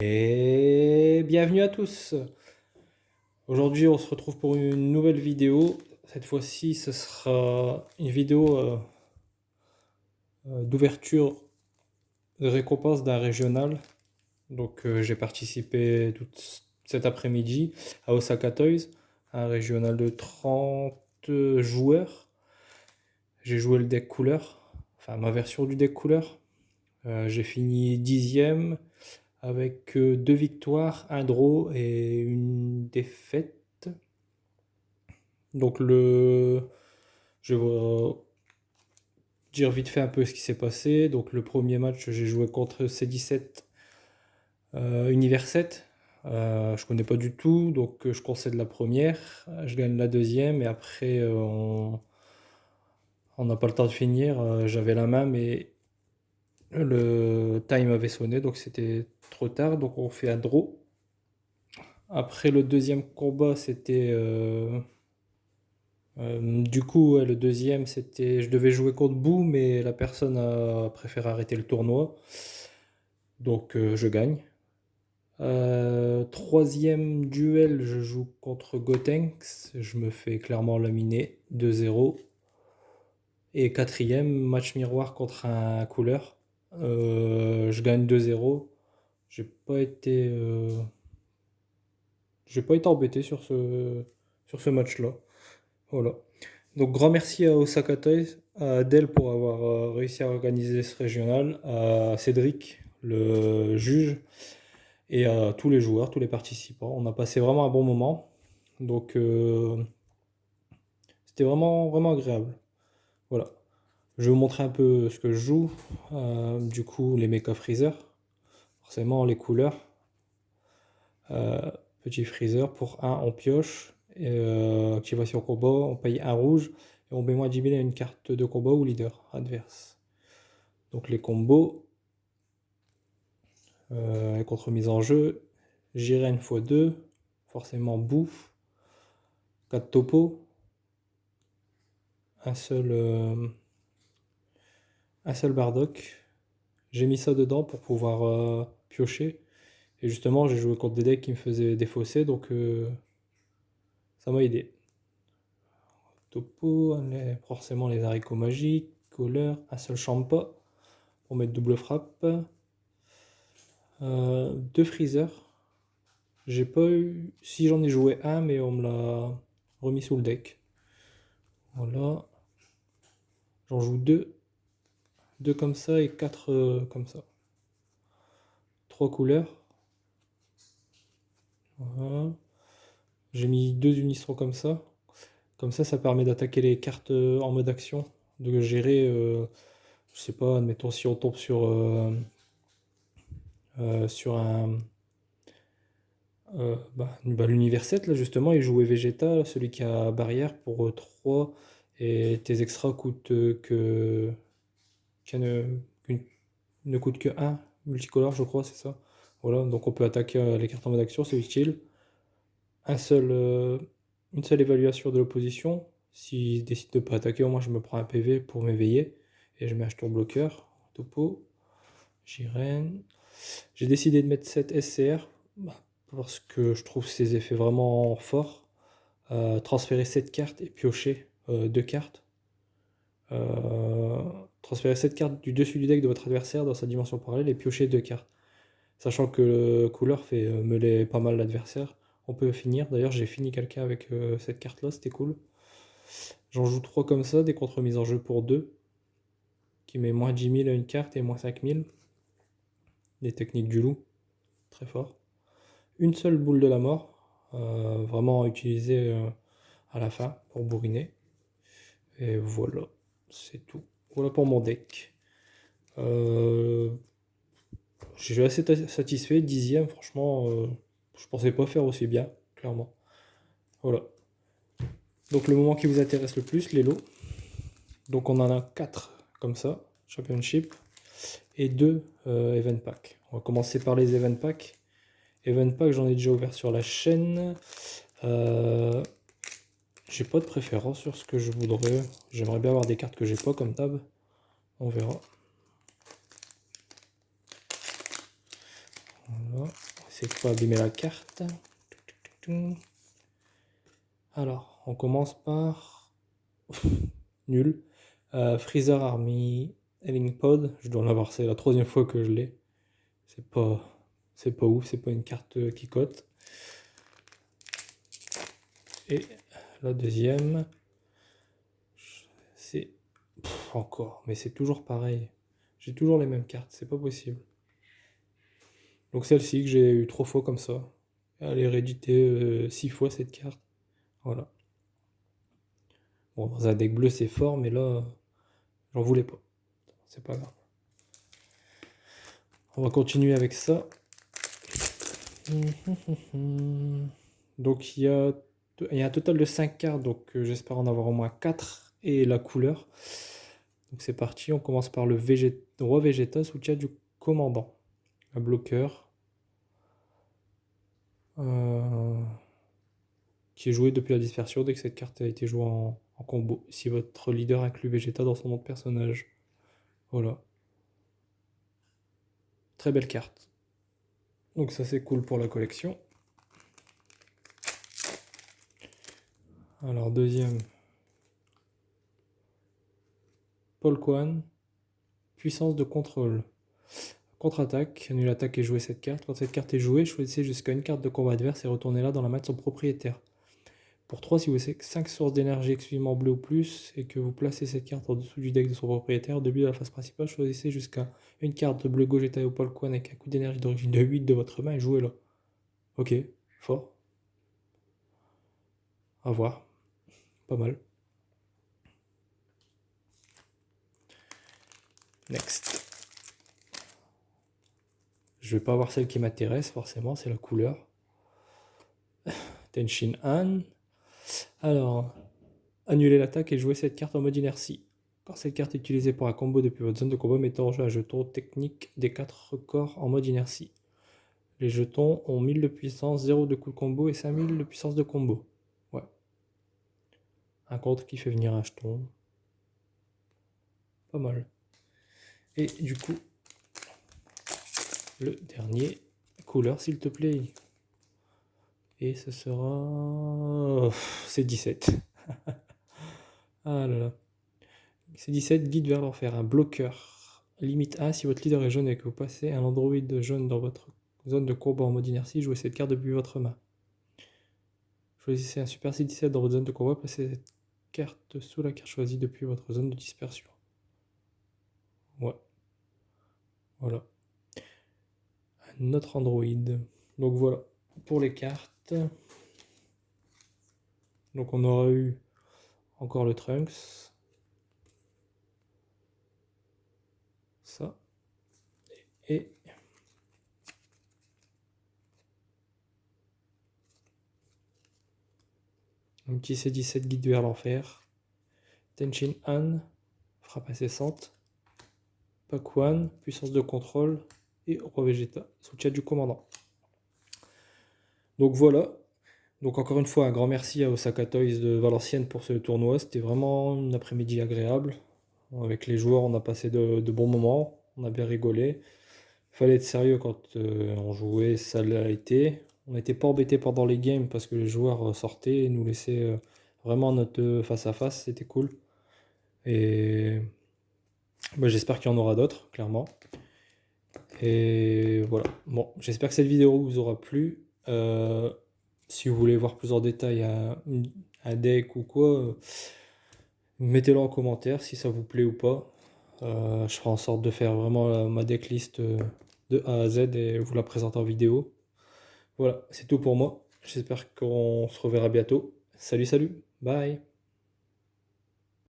Et bienvenue à tous. Aujourd'hui, on se retrouve pour une nouvelle vidéo. Cette fois-ci, ce sera une vidéo d'ouverture de récompense d'un régional. Donc, j'ai participé tout cet après-midi à Osaka Toys, un régional de 30 joueurs. J'ai joué le deck couleur, enfin ma version du deck couleur. J'ai fini 10e avec 2 victoires, un draw et une défaite. Donc je vais vous dire vite fait un peu ce qui s'est passé. Donc le premier match, j'ai joué contre C17 Univers 7. Je connais pas du tout, donc je concède la première, je gagne la deuxième et après on n'a pas le temps de finir. J'avais la main mais le time avait sonné donc c'était trop tard, donc on fait un draw. Après le deuxième combat, c'était du coup, ouais, le deuxième, c'était, je devais jouer contre Boo, mais la personne a préféré arrêter le tournoi, donc je gagne. Troisième duel, je joue contre Gotenks, je me fais clairement laminer 2-0. Et quatrième, match miroir contre un couleur, je gagne 2-0. J'ai pas été, euh, j'ai pas été embêté sur ce match-là. Voilà. Donc grand merci à Osaka Toys, à Adèle pour avoir réussi à organiser ce régional, à Cédric, le juge, et à tous les joueurs, tous les participants. On a passé vraiment un bon moment. Donc c'était vraiment, vraiment agréable. Voilà. Je vais vous montrer un peu ce que je joue. Du coup, les Mecha Freezer. Forcément, les couleurs. Euh, Petit freezer pour un on pioche. Et, activation combat, on paye un rouge. Et on met moins 10 000 à une carte de combat ou leader adverse. Donc les combos, contre mise en jeu, Jiren x2, forcément bouffe, 4 topos, un seul, euh, un seul Bardock. J'ai mis ça dedans pour pouvoir piocher. Et justement, j'ai joué contre des decks qui me faisaient défausser, donc ça m'a aidé. Topo, forcément les haricots magiques, couleur, un seul champa pour mettre double frappe. Deux freezers. J'ai pas eu. Si j'en ai joué un, mais on me l'a remis sous le deck. Voilà. J'en joue deux. Deux comme ça et quatre comme ça. Trois couleurs. Voilà. J'ai mis deux Unistros comme ça. Comme ça permet d'attaquer les cartes en mode action. De gérer, je sais pas, admettons si on tombe sur un. L'univers 7, là justement, il jouait Vegeta, celui qui a barrière pour 3. Et tes extras coûtent qu'un, qu'une- ne coûte que un multicolore, je crois, c'est ça. Voilà, donc on peut attaquer les cartes en mode action, c'est utile. Un seul, une seule évaluation de l'opposition. S'il décide de ne pas attaquer, au moins je me prends un PV pour m'éveiller. Et je mets un jeton bloqueur. Topo. Jiren. J'ai décidé de mettre 7 SCR parce que je trouve ces effets vraiment forts. Transférer 7 cartes et piocher 2 cartes. Transférer 7 cartes du dessus du deck de votre adversaire dans sa dimension parallèle et piocher 2 cartes. Sachant que le couleur fait meler pas mal l'adversaire. On peut finir. D'ailleurs, j'ai fini quelqu'un avec cette carte-là, c'était cool. J'en joue 3 comme ça, des contre-mises en jeu pour 2, qui met moins 10 000 à une carte et moins 5 000. Des techniques du loup, très fort. Une seule boule de la mort, vraiment utilisée à la fin pour bourriner. Et voilà, c'est tout. Voilà pour mon deck. Je suis assez satisfait, 10e, franchement, je pensais pas faire aussi bien, clairement. Voilà. Donc le moment qui vous intéresse le plus, les lots. Donc on en a 4 comme ça, Championship, et 2 Event Pack. On va commencer par les Event Pack. Event Pack, j'en ai déjà ouvert sur la chaîne. J'ai pas de préférence sur ce que je voudrais. J'aimerais bien avoir des cartes que j'ai pas comme tab. On verra. Voilà. C'est pas abîmer la carte. Alors, on commence par nul. Freezer Army Healing Pod. Je dois en avoir, c'est la troisième fois que je l'ai. C'est pas ouf, c'est pas une carte qui cote. Et la deuxième, c'est encore, mais c'est toujours pareil. J'ai toujours les mêmes cartes, c'est pas possible. Donc celle-ci que j'ai eu 3 fois comme ça. Elle est rééditée 6 fois cette carte. Voilà. Bon, dans un deck bleu c'est fort, mais là, j'en voulais pas. C'est pas grave. On va continuer avec ça. Donc il y a un total de 5 cartes, donc j'espère en avoir au moins 4 et la couleur. Donc c'est parti, on commence par le roi Vegeta sous chat du commandant. Un bloqueur qui est joué depuis la dispersion dès que cette carte a été jouée en combo. Si votre leader inclut Vegeta dans son nom de personnage. Voilà. Très belle carte. Donc ça c'est cool pour la collection. Alors deuxième. Paul Kwan. Puissance de contrôle. Contre-attaque, annule l'attaque et jouez cette carte. Quand cette carte est jouée, choisissez jusqu'à une carte de combat adverse et retournez-la dans la main de son propriétaire. Pour 3, si vous avez 5 sources d'énergie exclusivement bleues ou plus, et que vous placez cette carte en dessous du deck de son propriétaire, au début de la phase principale, choisissez jusqu'à une carte de bleu Gogeta ou Paul Kwan avec un coût d'énergie d'origine de 8 de votre main et jouez-la. Ok, fort. À voir. Pas mal. Next. Je vais pas avoir celle qui m'intéresse, forcément, c'est la couleur. Tenshin Han. Alors, annulez l'attaque et jouez cette carte en mode inertie. Quand cette carte est utilisée pour un combo depuis votre zone de combat, mettez en jeu un jeton technique des 4 corps en mode inertie. Les jetons ont 1000 de puissance, 0 de coup de combo et 5000 de puissance de combo. Ouais. Un contre qui fait venir un jeton. Pas mal. Et du coup, le dernier, couleur s'il te plaît. Et ce sera... c'est 17. Ah là là. C'est 17, guide vers l'enfer, un bloqueur. Limite 1, si votre leader est jaune et que vous passez un androïde jaune dans votre zone de combat en mode inertie, jouez cette carte depuis votre main. Choisissez un Super C17 dans votre zone de combat, placez cette carte sous la carte choisie depuis votre zone de dispersion. Ouais. Voilà. Un autre androïde. Donc voilà, pour les cartes. Donc on aura eu encore le Trunks. Ça. Et un petit C17 guide vers l'enfer. Tenshin Han, frappe incessante. Pakwan, puissance de contrôle. Et Roi Vegeta, sous chat du commandant. Donc voilà. Donc encore une fois, un grand merci à Osaka Toys de Valenciennes pour ce tournoi. C'était vraiment un après-midi agréable. Avec les joueurs, on a passé de bons moments. On a bien rigolé. Il fallait être sérieux quand on jouait, ça l'a été. On n'était pas embêté pendant les games parce que les joueurs sortaient et nous laissaient vraiment notre face à face. C'était cool. Et bah, j'espère qu'il y en aura d'autres, clairement. Et voilà. Bon, j'espère que cette vidéo vous aura plu. Si vous voulez voir plus en détail un deck ou quoi, mettez-le en commentaire si ça vous plaît ou pas. Je ferai en sorte de faire vraiment ma decklist de A à Z et vous la présenter en vidéo. Voilà, c'est tout pour moi. J'espère qu'on se reverra bientôt. Salut, salut, bye.